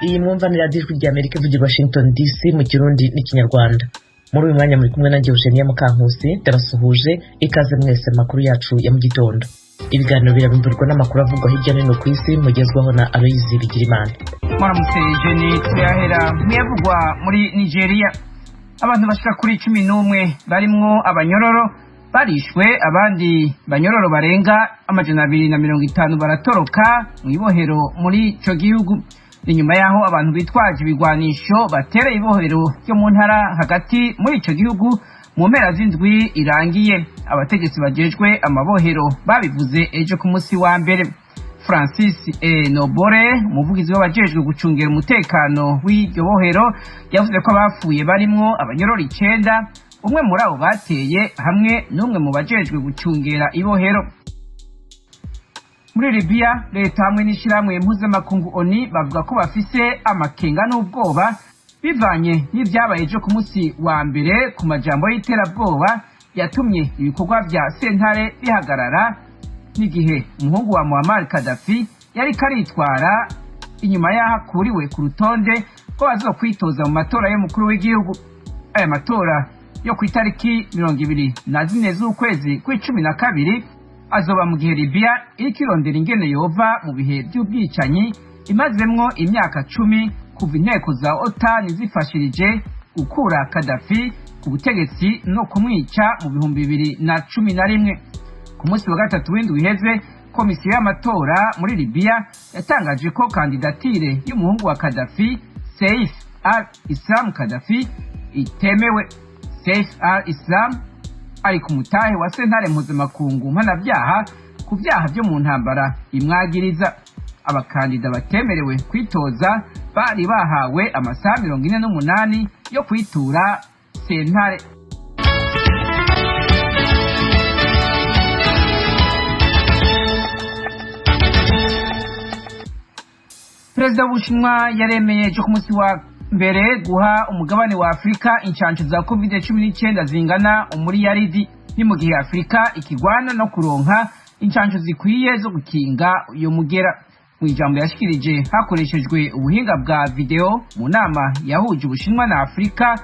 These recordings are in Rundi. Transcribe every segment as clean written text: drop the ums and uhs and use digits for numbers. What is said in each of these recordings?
Iyi mwumvanira ijwi rya Amerika ivugira Washington DC mu Kirundi n'Ikinyarwanda. Muri uyu mwanya muri kumwe nanjye Eugenie Mukankusi, ndabasuhuje ikaze mwese makuru yacu ya mu gitondo. Ibiganiro birabimburwa n'amakuru avugwa hirya no hino ku isi mugezwaho na Aloyizi Bigirimana. Mwaramutse Eugenie, tuyahera mwevugwa muri Nigeria. Abantu bashika kuri 11 barimwo abanyororo barishwe, abandi banyororo barenga 250 baratoroka mu ibohero muri ico gihugu. Inyuma yaho abantu bitwaje ibigwanisho batera ibohero ryo mu ntara hagati muri ico gihugu mu mpera z'indwi irangiye. Abategetsi bajejwe amabohero babivuze ejo ku munsi wa mbere. Francis Nobore, umuvugizi w'abajejwe gucungera umutekano w'iryo bohero, yavuze ko abapfuye barimwo abanyororo 9, umwe muri abo bateye hamwe n'umwe mu bajejwe gucungera ibohero. Muri Libya, leta hamwe n'ishiramwe mpuzamakungu ONU bavuga ko bafise amakenga n'ubwoba bivanye n'ivyabaye ejo ku munsi wa mbere ku majambo y'iterabwoba yatumye ibikorwa vya sentare bihagarara n'igihe umuhungu wa Muammar Gaddafi yari karitwara inyuma y'ahakuriwe ku rutonde ko bazokwitoza mu matora y'umukuru w'igihugu. Aya matora yo ku itariki 24 z'ukwezi kwa12 azoba mu gihe Libya iriko irondera ingene yova mu bihe by'ubwicanyi imazemwo imyaka 10 kuva inteko za OTAN zifashirije gukura Gaddafi ku butegetsi no kumwica mu 2011. Ku munsi wa gatatu w'indwi iheze, komisiyo y'amatora muri Libya yatangaje ko kandidatire y'umuhungu wa Gaddafi, Saif al-Islam Gaddafi, itemewe. Saif al-Islam ari ku mutahe wa sentare mpuzamakungu mpanavyaha ku vyaha vyo mu ntambara imwagiriza. Abakandida batemerewe kwitoza bari bahawe amasaha 48 yo kwitura sentare. Perezida w'Ubushinwa yaremeye ejo ku munsi wa mbere guha umugabane wa Afrika incanco za COVID-19 zingana umuriyaridi, ni mu gihe Afrika ikigwana no kuronka incanco zikwiye zo gukinga uyo mugera. Mu ijambo yashikirije hakoreshejwe ubuhinga bwa video mu nama yahuje Ubushinwa na Afrika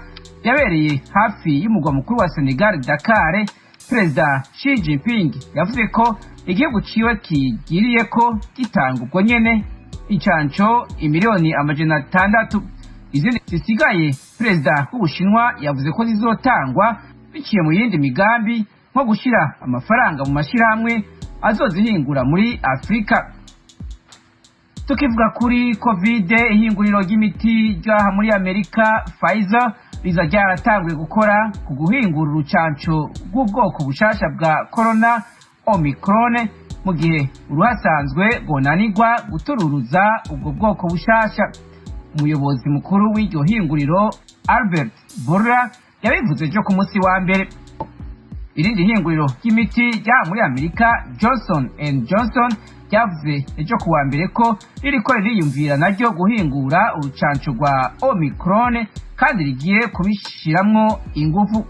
yabereye hafi y'umugwa mukuru wa Senegal, Dakar, Perezida Xi Jinping yavuze ko igihugu ciwe kigiriye ko gitanga ubwo nyene incanco imiliyoni 600. Izindi zisigaye Perezida w'Ubushinwa yavuze ko zizotangwa biciye mu yindi migambi nko gushira amafaranga mu mashirahamwe azozihingura muri Afrika. Tukivuga kuri COVID, ihinguriro ry'imiti ryaha muri Amerika Pfizer riza ryaratanguye gukora ku guhingura urucanco rw'ubwoko bushasha bwa Corona Omicron, mu gihe uruhasanzwe gonanirwa gutururuza ubwo bwoko bushasha. Umuyobozi mukuru w'iryo hinguriro Albert Bourla yabivuze ejo ku munsi wa mbere. Irindi hinguriro ry'imiti rya muri Amerika Johnson & Johnson yavuze ejo ku wa mbere ko ririko ririyumvira naryo guhingura urucanco rwa Omicron kandi rigiye kubishiramwo ingufu.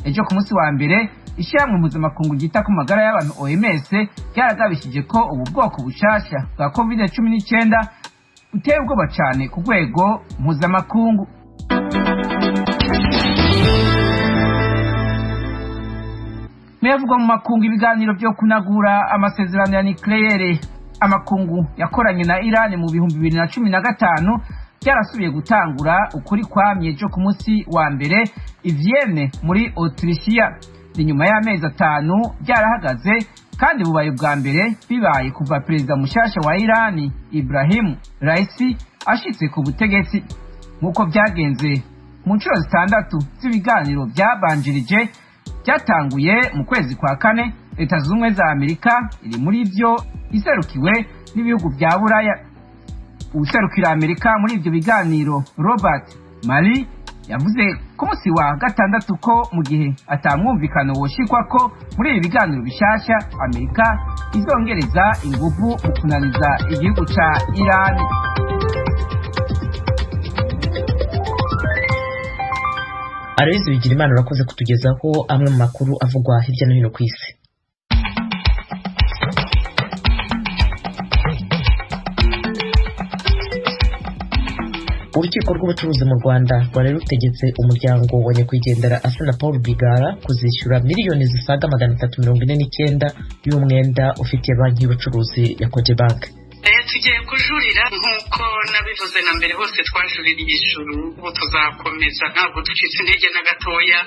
Ejo ku munsi wa mbere ishyirahamwe mpuzamakungu ryita ku magara y'abantu OMS ryaragabishije ko ubu bwoko bushasha bwa COVID-19 uteye ubwoba cyane ku rwego mpuzamakungu. Muyavugwa mu makungu ibiganiro byo kunagura amasezerano ya nucleaire amakungu yakoranye na Iran mu 2015 byarasubiye gutangura ukuri kwamye ejo ku munsi wa mbere i Vienne muri Autrichia. Ni nyuma y'amezi 5 byarahagaze kandi bubaye bwa mbere bibaye kuva perezida mushasha wa Iran Ibrahim Raisi ashitse ku butegetsi. Nkuko byagenze mu nshuro 6 z'ibiganiro byabanjirije byatanguye mu kwezi kwa 4, Leta Zunze za Amerika iri muri ivyo iserukiwe n'ibihugu bya Buraya. Userukira Amerika muri ivyo biganiro Robert Malley yavuze ku munsi wa gatandatu ko mu gihe atamwumvikano woshikwa ko muri ibi biganiro bishasha Amerika izongereza ingufu mu kunaniza igihugu ca Iran. Aloyizi Bigirimana urakoze kutugezaho amwe mu makuru avugwa hirya no hino ku isi. urukiko rw'ubucuruzi mu Rwanda rwari rutegetse umuryango wa nyakwigendera Assinapol Paul Rwigara kuzishyura miliyoni zisaga 349 y'umwenda ufitiye banki y'ubucuruzi ya Cogebanque. Tugiye kujurira nk'uko nabivuze na mbere hose twajuririye ijuru, ubu tuzakomeza ntabwo ducitse intege na gatoya,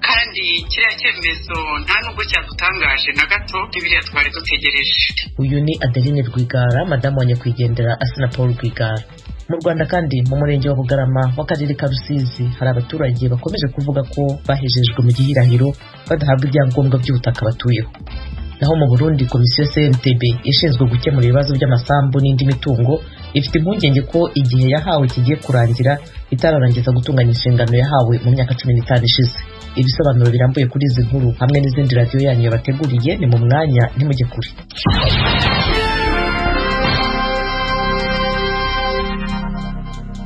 kandi kiriya cyemezo nta nubwo cyadutangaje na gato n'ibiriya twari dutegereje. Uyu ni Adeline Rwigara, madamu wa nyakwigendera Assinapol Paul Rwigara. Mu Rwanda kandi mu murenge wa Bugarama w'akarere ka Rusizi hari abaturage bakomeje kuvuga ko bahejejwe mu gihirahiro badahabwa ibyangombwa by'ubutaka batuyeho. Naho mu Burundi komisiyo CNTB ishinzwe gukemura ibibazo by'amasambu n'indi mitungo ifite impungenge ko igihe yahawe kigiye kurangira itararangiza gutunganya inshingano yahawe mu myaka 15 ishize. Ibisobanuro birambuye kuri izi nkuru hamwe n'izindi radio yanyu yabateguriye ni mu mwanya ntimujye kure.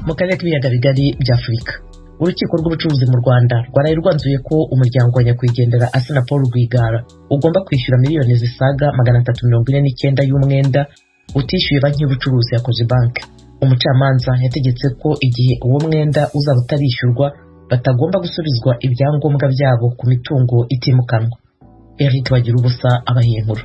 Mu karere k'ibiyaga bigari bya Afurika, urukiko rw'ubucuruzi mu Rwanda rwaraye rwanzuye ko umuryango wa nyakwigendera Assinapol Rwigara ugomba kwishyura miliyoni zisaga 349 y'umwenda utishyuye banki y'ubucuruzi ya Cogebanque. Umucamanza yategetse ko igihe uwo mwenda uzaba utarishyurwa batagomba gusubizwa ibyangombwa byabo ku mitungo itimukanwa. Eric Bagirubusa abahiye inkuru.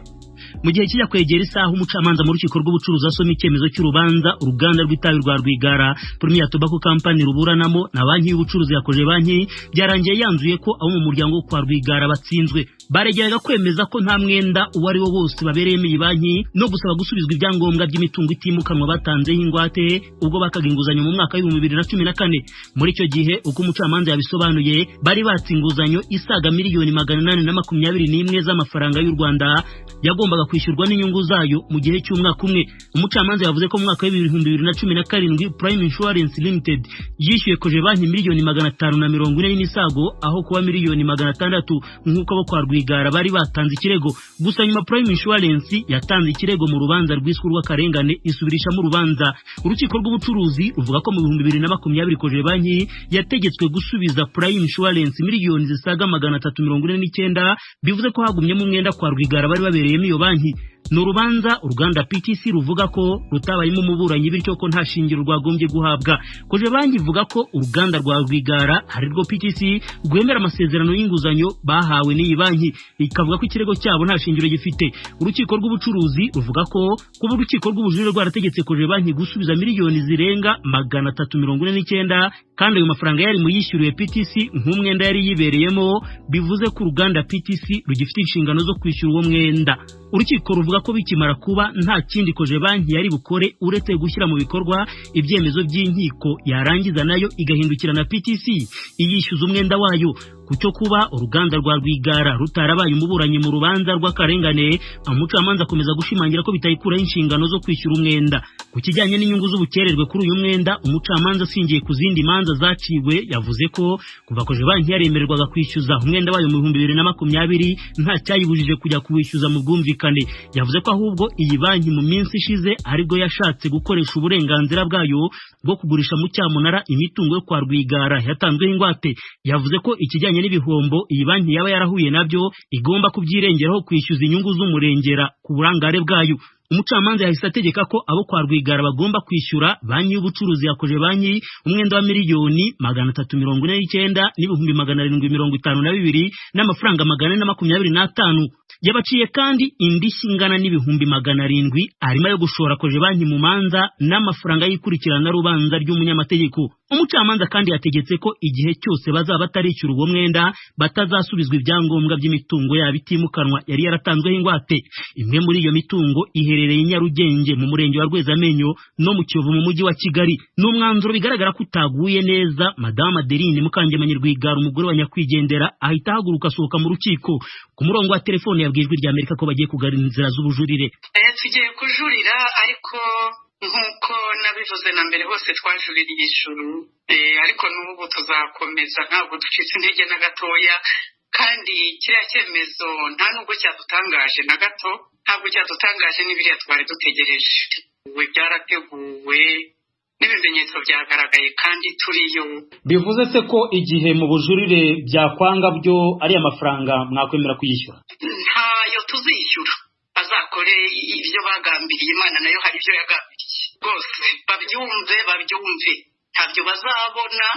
Mu gihe kijya kwegera isaha umucamanza mu rukiko rw'ubucuruzi asoma icyemezo cy'urubanza uruganda rw'itabi rwa Rwigara Premier Tobacco Company ruburanamo na banki y'ubucuruzi ya Cogebanque byarangiye yanzuye ko abo mu muryango kwa Rwigara batsinzwe. Baregeraga kwemeza ko nta mwenda uwo ari wo wose babereyemo iyi banki no gusaba gusubizwa ibyangombwa by'imitungo itimukanwa batanzeho ingwate ubwo bakaga inguzanyo mu mwaka wa 2014. Muri icyo gihe uko umucamanza yabisobanuye bari batsinguzanyo isaga miliyoni 821 z'amafaranga y'u Rwanda yagombaga kwishyurwa n'inyungu zayo mu gihe cy'umwaka umwe. Umucamanza yavuze ko mu mwaka wa 2017 Prime Insurance Limited yishyuye Cogebanque miliyoni 540 n'isago aho kuba miliyoni 600 nk'uko abo kwa Rwigara bari batanze ikirego. Gusa nyuma Prime Insurance yatanze ikirego mu rubanza rwiswe rw'akarengane isubirisha mu rubanza. Urukiko rw'ubucuruzi ruvuga ko mu 2020 Cogebanque yategetswe gusubiza Prime Insurance miliyoni zisaga 349 bivuze ko hagumyemo umwenda kwa Rwigara bari babereyemo iyo banki. N'urubanza uruganda PTC ruvuga ko rutabayemo umuburanyi bityo ko nta shingiro rwagombye guhabwa. Cogebanque ivuga ko uruganda rwa Rwigara hari rwo PTC rwemera amasezerano y'inguzanyo bahawe n'iyi banki, ikavuga ko ikirego cyabo nta shingiro gifite. Urukiko rw'ubucuruzi ruvuga ko kuba urukiko rw'ubujurire rwarategetse Cogebanque gusubiza miliyoni zirenga 349 kandi ayo mafaranga yari mu yishyuriwe PTC nk'umwenda yari yibereyemo, bivuze ko uruganda PTC rugifite inshingano zo kwishyura uwo mwenda. Urukiko ruvuga ko bikimara kuba nta kindi Cogebanque yari bukore uretse gushyira mu bikorwa ibyemezo by'inkiko yarangiza nayo igahindukira na PTC iyishyuza umwenda wayo. Kucyo kuba uruganda rwa Rwigara rutarabaye umuburanyi mu rubanza rw'akarengane, umucamanza akomeza gushimangira ko bitayikuraho inshingano zo kwishyura umwenda. Ku kijyanye n'inyungu z'ubukererwe kuri uyu mwenda, umucamanza asingiye ku zindi manza zaciwe yavuze ko kuva Cogebanque yaremererwaga kwishyuza umwenda wayo mu 2020 nta cyayibujije kujya kuwishyuza mu bwumvikane. Yavuze ko ahubwo iyi banki mu minsi ishize aribwo yashatse gukoresha uburenganzira bwayo bwo kugurisha mu cyamunara imitungo yo kwa Rwigara yatanzweho ingwate. Yavuze ko ikijyanye n'ibihombo iyi banki yaba yarahuye nabyo igomba kubyirengeraho kwishyuza inyungu z'umurengera ku burangare bwayo. Umucamanza yahise ategeka ko abo kwa Rwigara bagomba kwishyura banki y'ubucuruzi ya Cogebanque umwenda wa miliyoni 349 n'ibihumbi 752 n'amafaranga 425. Yabaciye kandi indishyi ingana n'ibihumbi 700 arimo yo gushora Cogebanque mu manza n'amafaranga yikurikirana rubanza ry'umunyamategeko. Umucamanza kandi yategetse ko igihe cyose bazaba batarishyura uwo mwenda batazasubizwa ibyangombwa by'imitungo yabo itimukanwa yari yaratanzweho ingwate. Imwe muri iyo mitungo iherereye i Nyarugenge mu murenge wa Rwezamenyo no mu Kiyovu mu mujyi wa Kigali. N'umwanzuro bigaragara ko utaguye neza, Madame Adeline Mukangemanyi Rwigara umugore wa nyakwigendera ahita ahaguruka asohoka mu rukiko. Ku murongo wa telefone yabwijwe rya Amerika ko bagiye kugarura inzira z'ubujurire. Tugiye kujurira ariko nk'uko nabivuze na mbere hose twajuririye ijuru, ariko n'ubu tuzakomeza ntabwo ducitse intege na gatoya, kandi kiriya cyemezo nta nubwo cyadutangaje na gato, ntabwo cyadutangaje n'ibiriya twari dutegereje. Byarateguwe n'ibimenyetso byagaragaye kandi turiyo. Bivuze se ko igihe mu bujurire byakwanga byo ari amafaranga mwakwemera kuyishyura? Ntayo tuzishyura, bazakore ibyo bagambiriye, Imana nayo hari ibyo yagambiriye rwose, babyumve ntabyo bazabona,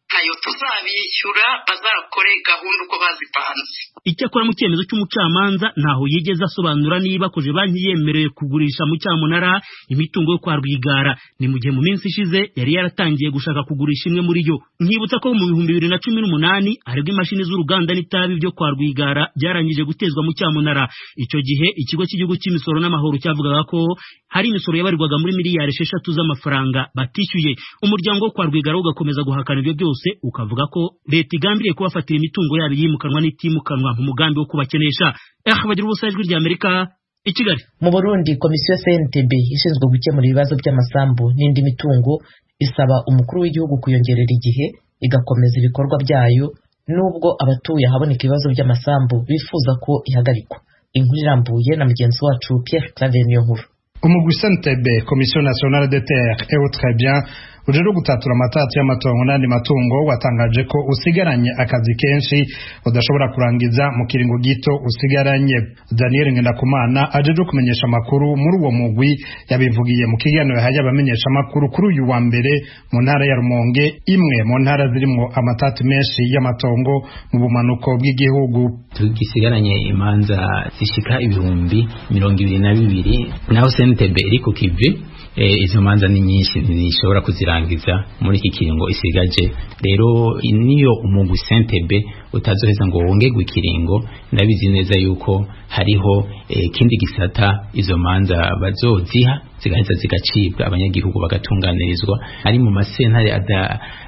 ntayo tuzabishyura, bazakore gahunda uko bazipanze. Icyakora mu cyemezo cy'umucamanza ntaho yigeze asobanura niba koje banki yemerewe kugurisha mu cyamunara imitungo yo kwa Rwigara. Ni mu gihe mu minsi ishize yari yaratangiye gushaka kugurisha imwe muri yo. Nkibutsa ko mu 2018 aribwo imashini z'uruganda n'itabi byo kwa Rwigara byarangije gutezwa mu cyamunara. Icyo gihe ikigo cy'igihugu cy'imisoro n'amahoro cyavugaga ko hari imisoro yabarirwaga muri miliyari 6 z'amafaranga batishyuye. Umuryango wo kwa Rwigara ugakomeza guhakana ibyo byose, ukavuga ko leta igambiriye kubafatira imitungo yabo yimukanwa n'itimukanwa mu mugambi wo kubakenesha. Bagira ubusa ijwi ry'Amerika i Kigali. Mu Burundi, komisiyo CNTB ishinzwe gukemura ibibazo by'amasambu n'indi mitungo isaba umukuru w'igihugu kuyongerera igihe igakomeza ibikorwa byayo nubwo abatuye ahaboneka ibibazo by'amasambu bifuza ko ihagarikwa. Inkuru irambuye na mugenzi wacu Pierre Claver Niyonkuru. Umugwi CNTB, Commission Nationale des Terres et Très Bien, ujero gutatura amatati y'amatongo n'andi matungo watangaje ko usigaranye akazi kenshi udashobora kurangiza mu kiringo gito usigaranye. Daniel Ngendakumana ajeje kumenyesha makuru muri uwo mugwi yabivugiye mu kiganiro yahaye abamenyesha makuru kuri uyu wa mbere mu ntara ya Rumonge, imwe mu ntara zirimo amatati menshi y'amatongo mu bumanuko bw'igihugu. Tugisigaranye imanza zishika 22,000 naho CNTB iri ku kivi. Izo manza ni nyinshi nishobora kuzirangiza muri iki kiringo isigaje. Rero niyo umugwi CNTB utazoheza ngo wongegwe ikiringo, ndabizi neza yuko hariho kindi gisata izo manza bazoziha zigaheza zigacibwa, abanyagihugu bagatunganirizwa ari mu masentare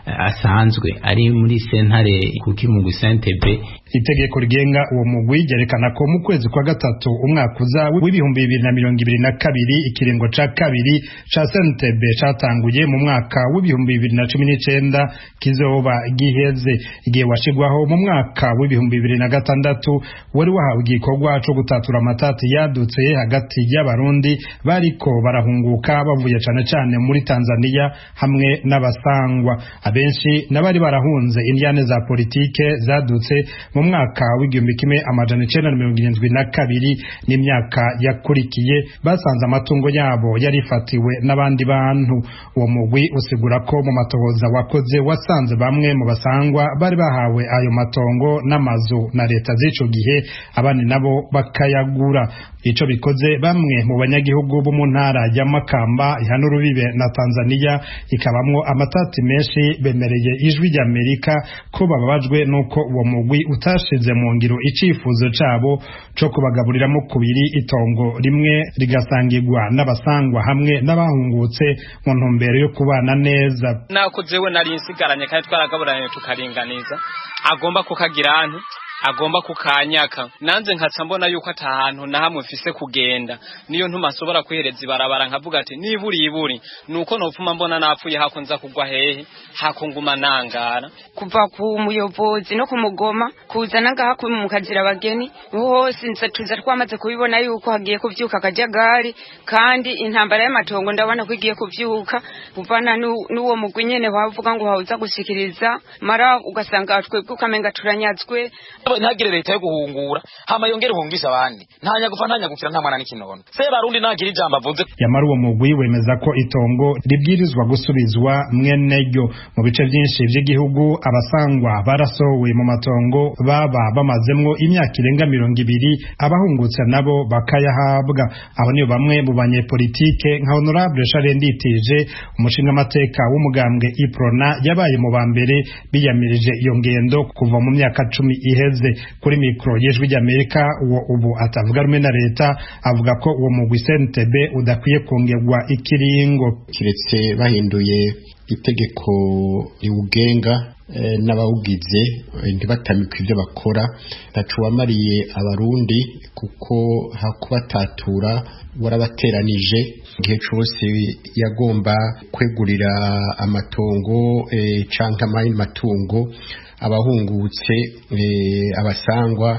asanzwe, ari muri sentare kuki mu CNTB. Itegeko rigenga uwo mugwi ryerekana ko mu kwezi kwa gatatu umwaka uza w'2022 ikiringo ca kabiri ca CNTB catanguye mu mwaka w'2019 kizoba giheze. Igihe washigwaho mu mwaka w'2006 wari wahawe igikorwa co gutatura amatati yadutse hagati y'abarundi bariko barahunguka bavuye cane cane muri Tanzania hamwe n'abasangwa. Abenshi nabari barahunze indiane za politike zadutse mu mwaka w'1972 n'imyaka yakurikiye, basanze amatungo yabo yarifatiwe n'abandi bantu. Uwo mugwi usigura ko mu matohoza wakoze wasanze bamwe mu basangwa bari bahawe ayo matongo n'amazu na leta z'ico gihe, abandi nabo bakayagura. Ico bikoze bamwe mu banyagihugu bo mu ntara ya Makamba ihana urubibe na Tanzania ikabamwo amatati menshi bemereye ijwi ry'Amerika ko bababajwe nuko uwo mugwi utashize mu ngiro icifuzo cabo co kubagaburiramo kubiri itongo rimwe rigasangirwa n'abasangwa hamwe n'abahungutse mu ntumbero yo kubana neza. Nakozewe nari insigaranye kandi twaragaburanye tukaringaniza, agomba kukagira agomba kukanyaka. Nanze nkaca mbona yuko atahantu na hamwe mfise kugenda, niyo ntumasobora kwihereza ibarabara nkavuga ati niburi nuko nopfuma mbona napfuye hako nza kugwa hehe, hako nguma nangara. Kuva ku muyobozi no kumugoma kuzana ngaha mu kazira abageni hose nza tuza twamaze kubibona yuko hagiye kuvyuka akajagari, kandi intambara y'amatongo ndabona ko igiye kuvyuka kuvana n'uwo mugwi nyene bavuga ngo hauza gushikiriza mara ugasanga twebwe ukamenga turanyazwe. Ntagire leta yo guhungura hama yongere hungisha abandi, ntanya gufa ntanya gukira nta mwana n'ikinono se barundi nagira ijambo avuze. Yamara uwo mugwi wemeza ko itongo ribwirizwa gusubizwa mweneryo. Mu bice byinshi by'igihugu abasangwa barasowe mu matongo baba bamazemwo imyaka irenga 200, abahungutse nabo bakayahabwa. Aho niyo bamwe mu banyepolitike nka Honorable Charles Nditije, umushinga amateka w'umugambwe Iprona, yabaye mu bambere biyamirije iyo ngendo kuva mu myaka 10 iheze. Kuri mikro y'ijwi ry'Amerika uwo ubu atavuga rumwe na leta avuga ko uwo mugwi CNTB udakwiye kongerwa ikiringo kiretse bahinduye itegeko riwugenga n'abawugize ntibatamika ibyo bakora. Ntacu wamariye abarundi kuko hakubatatura warabateranije igihe cyose yagomba kwegurira amatongo canke amatungo abahungutse abasangwa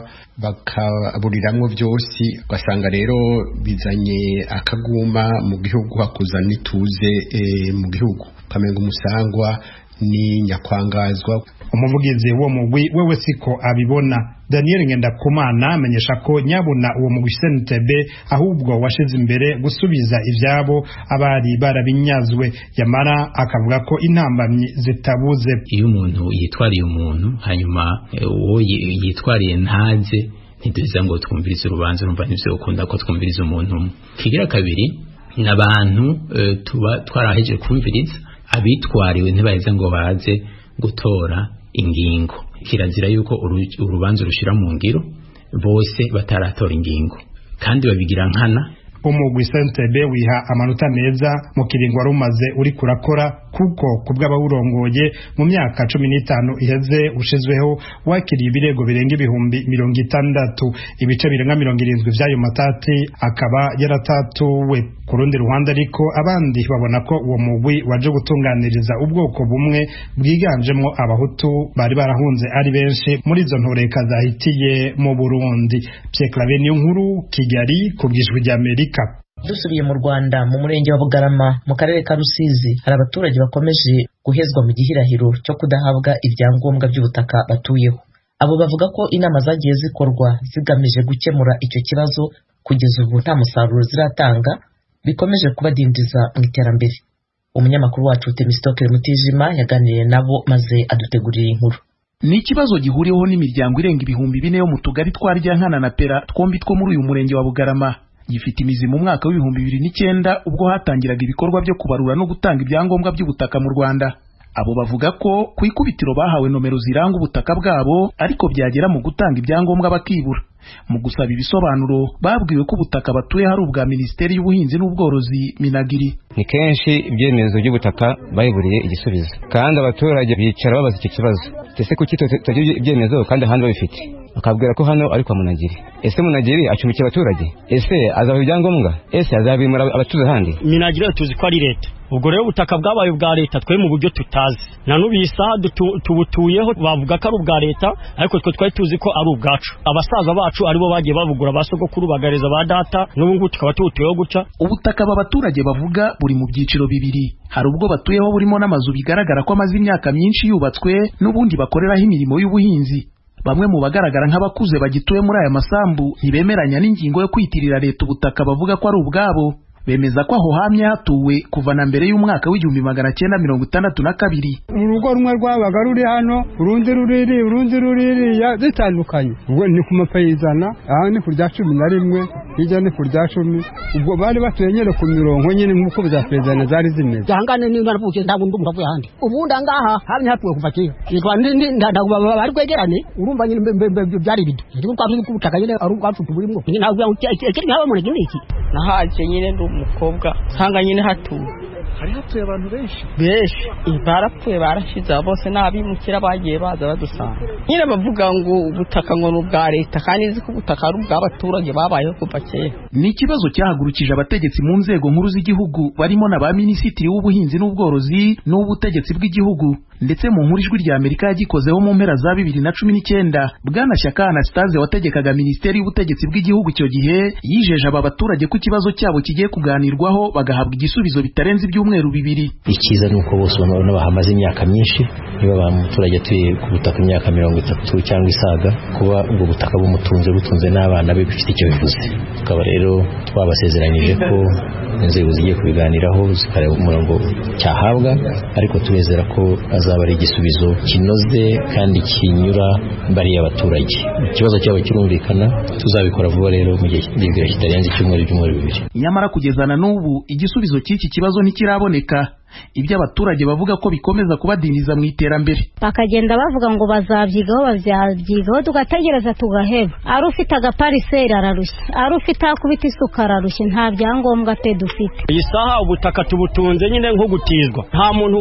bakaburiramwo byose, ugasanga rero bizanye akaguma mu gihugu, hakuzana ituze mu gihugu, kamenga umusangwa ni nyakwangazwa. Umuvugizi wo mugwi wewe siko abibona. Daniel Ngendakumana amenyesha ko nyabuna uwo mugwi CNTB ahubwo washize imbere gusubiza ivyabo abari barabinyazwe, yamara akavuga ko intambamyi zitabuze. Iyo umuntu yitwariye umuntu hanyuma uwo yitwariye ntaze ntiduza ngo twumvirize urubanza, urumva nivyo ukunda ko twumviriza umuntu. Kigira kabiri n'abantu tuba twaraheje kumviriza abitwariwe ntibaheza ngo baze gutora ingingo. Kirazira yuko urubanza rushira mu ngiro bose bataratora ingingo kandi babigira nkana. Umugwi CNTB wiha amanota meza mu kiringo rumaze uri kurakora kuko kubw'abawurongoye mu myaka 15 iheze ushizweho wakiriye ibirego birenga ibihumbi 60, ibice birenga 70 vyayo matati akaba yaratatuwe. Ku rundi ruhande ariko abandi babona ko uwo mugwi waje gutunganiriza ubwoko bumwe bwiganjemo abahutu bari barahunze ari benshi muri izo ntoreka zahitiye mu Burundi. Pierre Claver Niyonkuru, Kigali, ku bw'Ijwi ry'Amerika. Dusubiye mu Rwanda, mu murenge wa Bugarama mu karere ka Rusizi hari abaturage bakomeje guhezwa mu gihirahiro cyo kudahabwa ibyangombwa by'ubutaka batuyeho. Abo bavuga ko inama zagiye zikorwa zigamije gukemura icyo kibazo kugeza ubu nta musaruro ziratanga, bikomeje kubadindiza mu iterambere. Umunyamakuru wacu Temistokere Mutijima yaganiriye nabo maze adutegurira inkuru. Ni ikibazo gihuriweho n'imiryango irenga ibihumbi 4 yo mu tugari twa Ryankana na Pera twombi two muri uyu murenge wa Bugarama. Gifite imizi mu mwaka wa 2009 ubwo hatangiraga ibikorwa byo kubarura no gutanga ibyangombwa by'ubutaka mu Rwanda. Abo bavuga ko ku ikubitiro bahawe nomero ziranga ubutaka bwabo ariko byagera mu gutanga ibyangombwa bakibura. Mu gusaba ibisobanuro babwiwe ko ubutaka batuye hari ubwa Minisiteri y'Ubuhinzi n'Ubworozi Minagiri. Ni kenshi ibyemezo by'ubutaka bayiburiye igisubizo kandi abaturage bicara babaza icyo kibazo. Ese kuki tutagira ibyemezo kandi ahandi babifite? Akabwira ko hano ari kwa Munagiri. Ese Munagiri acumbikiye abaturage? Ese azaha ibyangombwa? Ese azabimura abatuze handi? Minagiri tuzi ko ari leta. Ubwo rero ubutaka bwabaye ubwa leta twe mu buryo tutazi. Na nubisa tubutuyeho bavuga ko ari ubwa leta ariko twe twari tuzi ko ari ubwacu. Abasaza bacu aribo bagiye bavugura basogokuru bagareza ba data n'ubungu tukaba tubutuyeho guca. Ubutaka abaturage bavuga buri mu byiciro bibiri. Hari ubwo batuyeho burimo n'amazu bigaragara ko amaze imyaka myinshi yubatswe n'ubundi bakoreraho imirimo y'ubuhinzi. Bamwe mu bagaragara nk'abakuze bagituye muri aya masambu ntibemeranya n'ingingo yo kwitirira leta ubutaka bavuga ko ari ubwabo. Bemeza ko aho hamye hatuwe kuva na mbere y'umwaka w'1962. Urugo rumwe rwabaga ruri hano, urundi ruriri zitandukanye. Ubwo ni ku mapayizana, aha ni ku rya 11, hirya ni ku rya 10. Ubwo bari batuye nyine ku mirongo nyine nk'uko za payizana zari zimeze. Jangane ni baravuye ntabwo ndumva vuye handi. Ubundi angaha hamye hatuwe kuva kera. Yitwa ndagwa bari kwegerane, urumva nyine byari bidu. Ndiko kwamye kubutaka nyine ari ubwacu tuburimo. Nyine ntabwo cyari muri iki. Nahaje nyine umukobwa hanga nyine hatuye. Hari hatuye abantu benshi barapfuye barashize bose n'abimukira bagiye baza badusanga. Nyine bavuga ngo ubutaka ngo n'ubwa leta kandi izi ko ubutaka ari ubw'abaturage babayeho kuva kera. Ni ikibazo cyahagurukije abategetsi mu nzego nkuru z'igihugu barimo na ba Minisitiri w'Ubuhinzi n'Ubworozi n'Ubutegetsi bw'igihugu. Ndetse mu nkuru Ijwi ry'Amerika yagikozeho mu mpera za 2019 Bwana Shyaka Anastase wategekaga Minisiteri y'Ubutegetsi bw'igihugu icyo gihe yijeje aba baturage ko ikibazo cyabo kigiye kuganirwaho bagahabwa igisubizo bitarenze ibyumweru 2. Ikiza nuko bose babona bahamaze imyaka myinshi, niba ba muturage atuye ku butaka imyaka 30 cyangwa isaga, kuba ubwo butaka butunze n'abana be bifite icyo bivuze. Tukaba rero twabasezeranyije ko inzego zigiye kubiganiraho zikareba umurongo cyahabwa, ariko tubezera ko azaba ari igisubizo kinoze kandi kinyura bariya abaturage. Ikibazo cyabo kirumvikana, tuzabikora vuba rero mu gihe kitarenze icyumweru 2. Nyamara kugezana n'ubu igisubizo cy'iki kibazo ntikiraboneka. Ibyo abaturage bavuga ko bikomeza kubadiniza mu iterambere. Bakagenda bavuga ngo bazabyigaho tugategereza tugaheba. Ari ufite agapariseri ararushye, ari ufite akubita isuka ararushye, nta byangombwa te dufite. Iyi saha ubutaka tubutunze nyine nko gutizwa. Nta muntu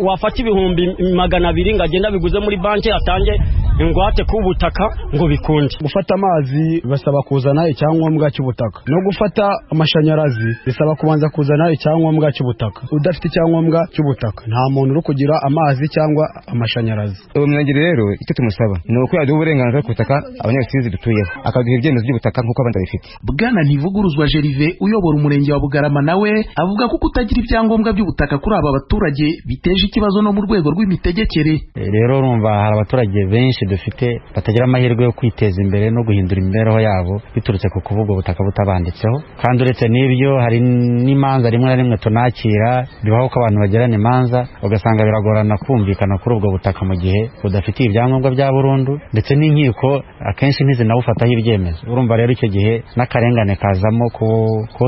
wafata ibihumbi 200 ngo agenda biguze muri banki atange ingwate ku butaka ngo bikunde. Gufata amazi basaba kuzana icyangombwa cy'ubutaka, no gufata amashanyarazi bisaba kubanza kuzana icyangombwa cy'ubutaka. Udafite icyangombwa cy'ubutaka nta muntu uri kugira amazi cyangwa amashanyarazi. Uwo Munagiri rero icyo tumusaba ni uko yaduha uburenganzira ku butaka abanyarwanda dutuyeho, akaduha ibyemezo by'ubutaka nk'uko abandi babifite. Bwana Ntivuguruzwa Gervais uyobora umurenge wa Bugarama nawe avuga ko kutagira ibyangombwa by'ubutaka kuri aba baturage biteje ikibazo no mu rwego rw'imitegekere. Rero urumva hari abaturage benshi benshi dufite batagira amahirwe yo kwiteza imbere no guhindura imibereho yabo biturutse ku kuvuga ubutaka butabanditseho. Kandi uretse n'ibyo hari n'imanza rimwe na rimwe tunakira, bibaho ko abantu bagirana imanza ugasanga biragorana kumvikana kuri ubwo butaka mu gihe budafitiye ibyangombwa bya burundu, ndetse n'inkiko akenshi ntizinabufataho ibyemezo. Urumva rero icyo gihe n'akarengane kazamo ko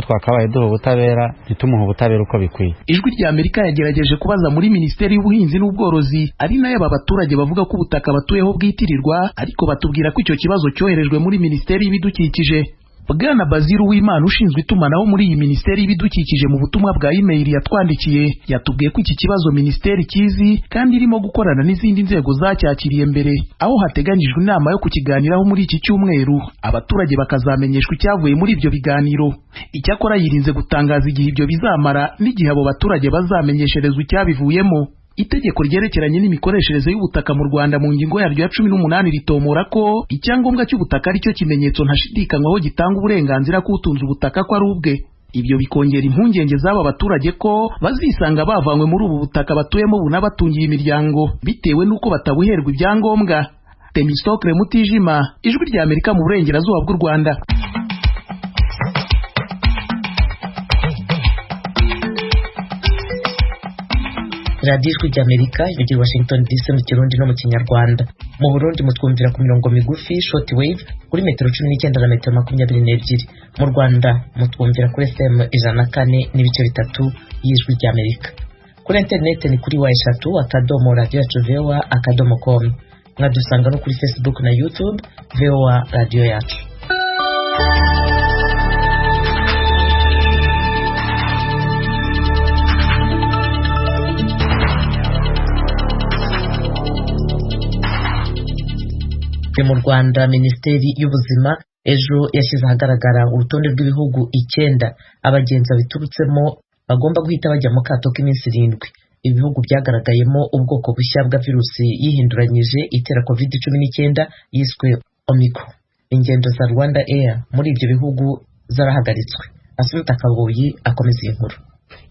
twakabaye duha ubutabera ntitumuhe ubutabera uko bikwiye. Ijwi rya Amerika yagerageje kubaza muri Minisiteri y'Ubuhinzi n'Ubworozi, ari nayo aba baturage bavuga ko ubutaka batuyeho bwitirirwa, ariko batubwira ko icyo kibazo cyoherejwe muri Minisiteri y'Ibidukikije. Bwana Baziru w'Imana ushinzwe itumanaho muri iyi Minisiteri y'Ibidukikije mu butumwa bwa email yatwandikiye yatubwiye ko iki kibazo Minisiteri kizi kandi irimo gukorana n'izindi nzego zacyakiriye mbere, aho hateganyijwe inama yo kukiganiraho muri iki cyumweru, abaturage bakazamenyeshwa icyavuye muri ibyo biganiro. Icyakora yirinze gutangaza igihe ibyo bizamara n'igihe abo baturage bazamenyesherezwa icyabivuyemo. Itegeko ryerekeranye n'imikoreshereze y'ubutaka mu Rwanda mu ngingo yaryo ya 18 ritomora ko icyangombwa cy'ubutaka ari cyo kimenyetso ntashidikanywaho gitanga uburenganzira k'utunze ubutaka ko ari ubwe. Ibyo bikongera impungenge z'aba baturage ko bazisanga bavanywe muri ubu butaka batuyemo bunabatungiye imiryango bitewe n'uko batabuherwa ibyangombwa. Temistokle Mutijima, Ijwi rya Amerika mu burengerazuba bw'u Rwanda. radiyo ijwi ry'Amerika ivugira Washington DC mu Kirundi no mu Kinyarwanda. Mu Burundi mutwumvira ku mirongo migufi short wave kuri metero 19 na metero 22. Mu Rwanda mutwumvira kuri FM 104.3 y'Ijwi ry'Amerika. Kuri internet ni kuri wa3.radio.voa.com. Mwadusanga no kuri Facebook na YouTube VOA Radio Yacu. Mu Rwanda Minisiteri y'Ubuzima ejo yashyize ahagaragara urutonde rw'ibihugu 9 abagenzi biturutsemo bagomba guhita bajya mu kato k'iminsi 7. Ibihugu byagaragayemo ubwoko bushya bwa virusi yihinduranyije itera COVID-19 yiswe Omicron. Ingendo za Rwanda Air muri ibyo bihugu zarahagaritswe. Asumta Kaboyi akomeza inkuru.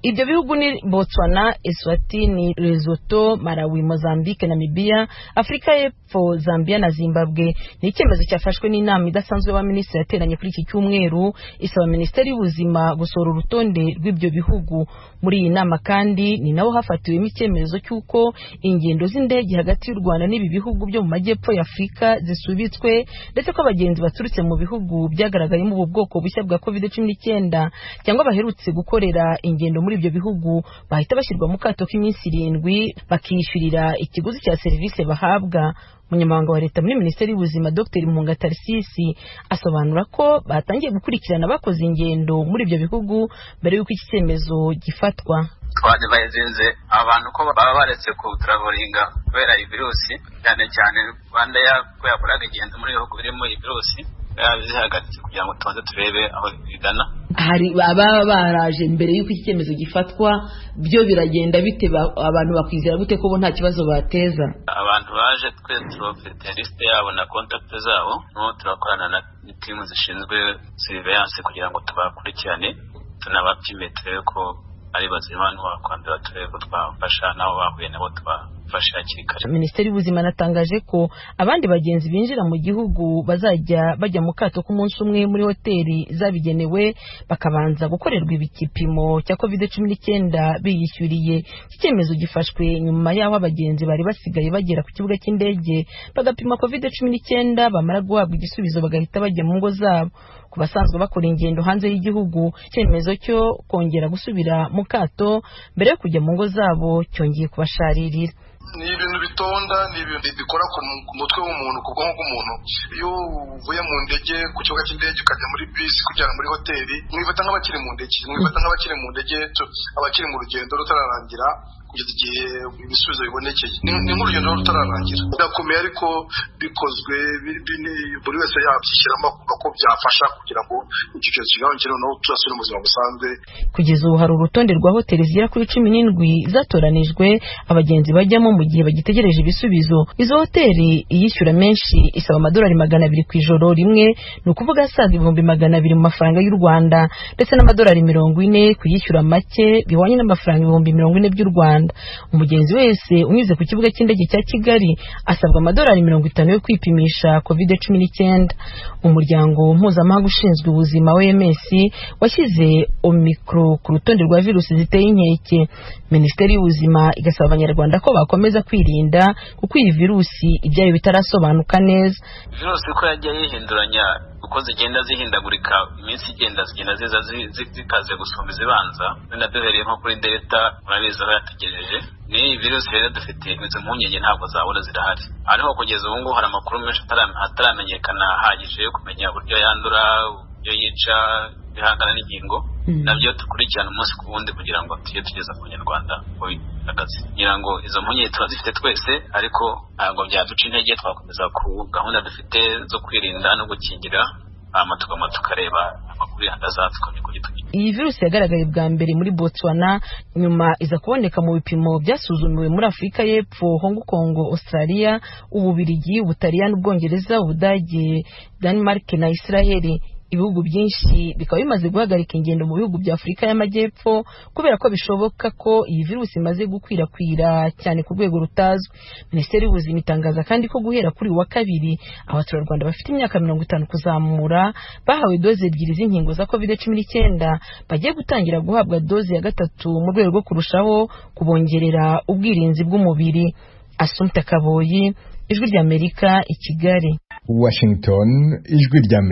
Ibyo bihugu ni Botswana, Eswatini, Lesotho, Malawi, Mozambique, Namibia, Afrika y'Epfo, Zambia na Zimbabwe. Ni icyemezo cyafashwe n'inama idasanzwe y'abaminisitiri yateranye kuri iki cyumweru isaba Minisiteri y'Ubuzima gusohora urutonde rw'ibyo bihugu. Muri iyi nama kandi ni naho hafatiwemo icyemezo cy'uko ingendo z'indege hagati y'u Rwanda n'ibi bihugu byo mu majyepfo ya Afrika zisubitswe, ndetse ko abagenzi baturutse mu bihugu byagaragayemo ubu bwoko bushya bwa COVID-19 cyangwa baherutse gukorera ingendo muri ibyo bihugu bahita bashyirwa mu kato k'iminsi 7 bakishyurira ikiguzi cya serivisi bahabwa. Umunyamabanga wa leta muri Minisiteri y'Ubuzima Dr. Mpunga Tarsisi asobanura ko batangiye gukurikirana bakoze ingendo muri ibyo bihugu mbere y'uko iki cyemezo gifatwa. Twadebayezenze abantu ko baba baretse ku travelinga kubera iyi virusi, cyane cyane Rwanda yakoraga ingendo muri bihugu birimo iyi virusi yazihagaritse kugira ngo tubanze turebe aho bigana. Hari baba baraje mbere y'uko iki cyemezo gifatwa, byo biragenda bite? Abantu bakwizera gute ko bo nta kibazo bateza? Abantu baje twe turofite liste yabo na contact zabo, no turakorana na timu zishinzwe surveillance kugira ngo tubakurikirane tunabapime turebe ko ari bazima n'abakwandura turebe ko twafasha nabo bahuye nabo tubafasha hakiri kare. Minisiteri y'Ubuzima natangaje ko abandi bagenzi binjira mu gihugu bazajya bajya mu kato k'umunsi umwe muri hoteli zabigenewe bakabanza gukorerwa ibipimo cya COVID-19 biyishyuriye. Iki cyemezo gifashwe nyuma y'aho abagenzi bari basigaye bagera ku kibuga cy'indege bagapima COVID-19 bamara guhabwa igisubizo bagahita bajya mu ngo zabo. Ku basanzwe bakora ingendo hanze y'igihugu, icyemezo cyo kongera gusubira mu kato mbere yo kujya mu ngo zabo cyongeye kubasharirira. Ni ibintu bitonda, ni ibintu bikora ku mutwe w'umuntu, ku bwonko bw'umuntu. Iyo uvuye mu ndege ku kibuga cy'indege ukajya muri bisi kujyana muri hoteli, mwifata nk'abakiri mu ndege, abakiri mu rugendo rutararangira kugeza igihe ibisubizo bibonekeye. Ni nk'urugendo rutararangira. Birakomeye ariko bikozwe buri wese yabyishyiramo akumva ko byafasha kugira ngo icyo kibazo kigabanyuke noneho turasubire mu buzima busanzwe. Kugeza ubu hari urutonde rwa hoteli zigera kuri 17 zatoranijwe abagenzi bajyamo mu gihe bagitegereje ibisubizo. Izo hoteli iyishyura menshi isaba $200 ku ijoro rimwe, ni ukuvuga asaga $200 mu mafaranga y'u Rwanda, ndetse $40 kuyishyura make bihwanye n'amafaranga $40 by'u Rwanda. Rwanda. Umugenzi wese unyuze ku kibuga cy'indege cya Kigali asabwa amadolari 50 yo kwipimisha COVID-19. Umuryango mpuzamahanga ushinzwe ubuzima OMS washyize Omicron ku rutonde rwa virusi ziteye inkeke. Minisiteri y'ubuzima igasaba abanyarwanda ko bakomeza kwirinda kuko iyi virusi ibyayo bitarasobanuka neza. Virusi ko yagiye yihinduranya uko zigenda zihindagurika, iminsi zigenda ziza zikaze gusumba izibanza. None duhereye nko kuri Delta murabizi aho yategereje. Ni virusi rero dufite izo mpungenge ntabwo zabura zirahari. Ariko kugeza ubu ngubu hari amakuru menshi ataramenyekana ahagije yo kumenya uburyo yandura, uburyo yica, bihangana n'ingingo. Nabyo tukurikirana umunsi ku wundi kugira ngo tujye tugeza ku Banyarwanda ko bihagaze. Ngira ngo izo mpungenge turazifite twese, ariko ntabwo byaduca intege, twakomeza ku gahunda dufite zo kwirinda no gukingira amatugama tukareba amakuru y'ahadazaza Iyi virusi yagaragaye bwa mbere muri Botswana, nyuma iza kuboneka mu bipimo byasuzumiwe muri Afurika y'Epfo, Hong Kong, Australia, Ububiligi, Ubutaliyani, Ubwongereza, Ubudage, Denmark na Israel. Ibihugu byinshi bikaba bimaze guhagarika ingendo mu bihugu bya Afurika y'Amajyepfo kubera ko bishoboka ko iyi virusi imaze gukwirakwira cyane ku rwego rutazwi. Minisiteri y'Ubuzima itangaza kandi ko guhera kuri wa kabiri abaturarwanda bafite imyaka 50 kuzamura bahawe doze 2 z'inkingo za COVID-19 bagiye gutangira guhabwa doze ya 3 mu rwego rwo kurushaho kubongerera ubwirinzi bw'umubiri. Assumpta Kaboyi, Ijwi ry'Amerika, i Kigali. Washington, Ijwi ry'Amerika.